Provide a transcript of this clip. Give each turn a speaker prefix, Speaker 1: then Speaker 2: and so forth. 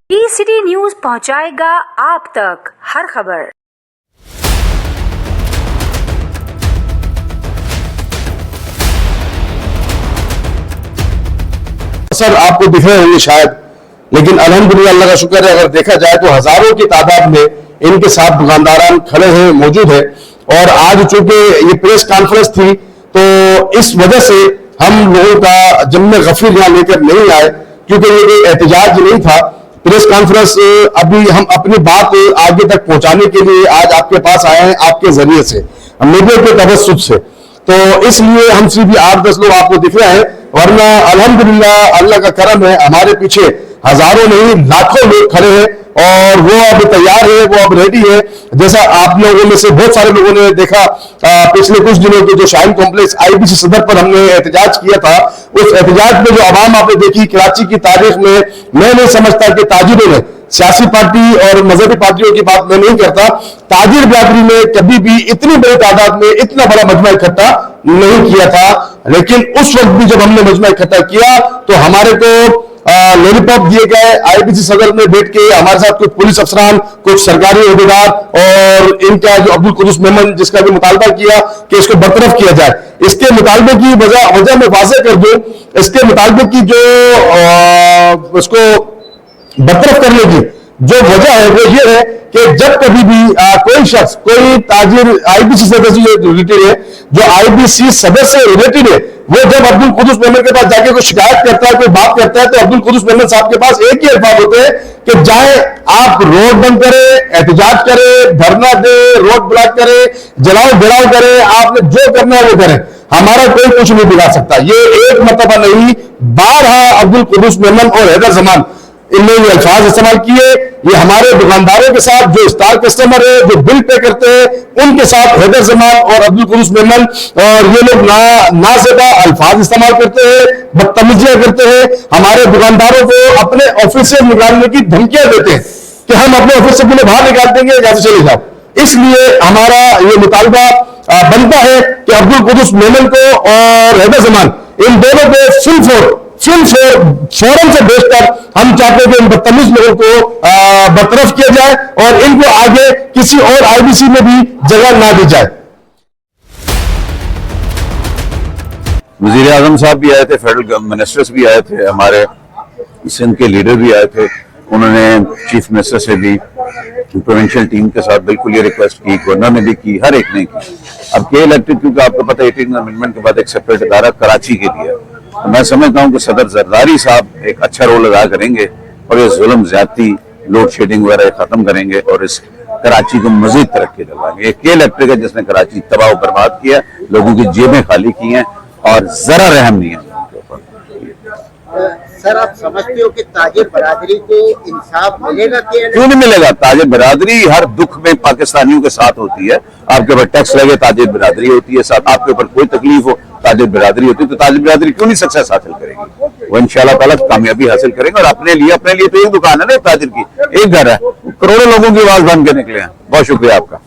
Speaker 1: T-city news पहुंचाएगा आप तक हर खबर।
Speaker 2: सर आपको दिख रहे होंगे शायद, लेकिन अल्हम्दुलिल्लाह अल्लाह का शुक्र है, अगर देखा जाए तो हजारों की तादाद में इनके साथ दुकानदारान खड़े हैं, मौजूद है। और आज चूंकि ये प्रेस कॉन्फ्रेंस थी तो इस वजह से हम लोगों का जम्मे गफीर यहाँ लेकर नहीं आए, क्योंकि ये कोई एहतजाज नहीं था। प्रेस कॉन्फ्रेंस अभी हम अपनी बात आगे तक पहुंचाने के लिए आज आपके पास आए हैं, आपके जरिए से, मीडिया के तवज्जुह से। तो इसलिए हम सिर्फ 8-10 लोग आपको दिख रहे हैं, वरना अल्हम्दुलिल्लाह अल्लाह का करम है, हमारे पीछे हजारों नहीं लाखों लोग खड़े हैं और वो अब तैयार है, वो अब रेडी है। जैसा आप लोगों में से बहुत सारे लोगों ने देखा पिछले कुछ दिनों के जो शाहीन कॉम्प्लेक्स आईबीसी सदर पर हमने एहतजाज किया था, उस एहतजाज में जो आवाम आपने देखी कराची की तारीख में, मैं नहीं समझता कि ताजिरों ने, सियासी पार्टी और मजहबी पार्टियों की बात मैं नहीं करता, ताजिर बिरादरी में कभी भी इतनी बड़ी तादाद में इतना बड़ा मजमा इकट्ठा नहीं किया था। लेकिन उस वक्त भी जब हमने मजमा इकट्ठा किया तो हमारे को लॉलीपॉप दिए गए। आईबीसी सदर में बैठ के हमारे साथ कुछ पुलिस अफसरान, कुछ सरकारी अहदेदार और इनका जो अब्दुल कुद्दूस मेमन, जिसका भी मुतालबा किया कि इसको बरतरफ किया जाए। इसके मुतालबे की वजह मैं वाज़ेह कर दूं, इसके मुतालबे की जो उसको बरतरफ करने की जो वजह है वो ये है कि जब कभी भी कोई शख्स, कोई ताजिर आईबीसी सदस्य से रिलेटेड है, जो आईबीसी सदस्य से रिलेटेड है, वो जब अब्दुल कुद्दूस मेमन के पास जाके कोई शिकायत करता है, कोई बात करता है, तो अब्दुल कुद्दूस मेमन साहब के पास एक ही अल्फाज होते हैं कि जाए आप रोड बंद करें, एहतजाज करें, धरना दे, रोड ब्लॉक करें, जलाओ गिराओ करें, आपने जो करना है वो करें, हमारा कोई कुछ नहीं बिगाड़ सकता। ये एक मरतबा नहीं, बारहा अब्दुल कुद्दूस मेमन और हैदर जमान इनने ये अल्फाज इस्तेमाल किए। ये हमारे दुकानदारों के साथ, जो स्टार कस्टमर है, जो बिल पे करते हैं, उनके साथ हैदर जमान और अब्दुल कुद्दूस मेमन और ये लोग नाज़ेबा अल्फाज इस्तेमाल करते हैं, बदतमीजियां करते हैं, हमारे दुकानदारों को अपने ऑफिस से निकालने की धमकियां देते हैं कि हम अपने ऑफिस से तुम्हें बाहर निकाल देंगे, यहाँ से चले जाओ। इसलिए हमारा ये मुतालबा बनता है कि अब्दुल कुद्दूस मेमन को और हैदर जमान, इन दोनों को फौरन से बेचकर हम चाहते हैं कि इन बदतमीज लोगों को बरतरफ किया जाए और इनको आगे किसी और आईबीसी में भी जगह ना दी जाए।
Speaker 3: वजीर आजम साहब भी आए थे, फेडरल मिनिस्टर्स भी आए थे, हमारे सिंध के लीडर भी आए थे। उन्होंने चीफ मिनिस्टर से भी, प्रोविंशियल टीम के साथ बिल्कुल ये रिक्वेस्ट की, गवर्नर ने भी की, हर एक ने की। अब के इलेक्टेड, क्योंकि आपको पता है 18 अमेंडमेंट के बाद एक सेपरेट इदारा कराची के लिए, तो मैं समझता हूँ कि सदर जरदारी साहब एक अच्छा रोल अदा करेंगे और ये जुल्म, ज्यादती, लोड शेडिंग वगैरह खत्म करेंगे और इस कराची को मजीद तरक्की दिलवाएंगे। के इलेक्ट्रिक है जिसने कराची तबाह बर्बाद किया, लोगों की जेबें खाली की हैं और जरा रहम नहीं है उनके ऊपर।
Speaker 4: सर, आप समझते हो कि ताजिर बरादरी को इंसाफ मिलेगा?
Speaker 3: क्यों नहीं मिलेगा? ताजिर बरादरी हर दुख में पाकिस्तानियों के साथ होती है। आपके ऊपर टैक्स लगे, ताजिर बरादरी होती है साथ, आपके ऊपर कोई तकलीफ हो, ताजिर बरादरी होती है। तो ताजिर बरादरी क्यों नहीं सक्सेस हासिल करेगी? वो इंशाल्लाह ताला कामयाबी हासिल करेंगे। और अपने लिए तो एक दुकान है ना ताजिर की, एक घर है, करोड़ों लोगों की आवाज बन के निकले हैं। बहुत शुक्रिया आपका।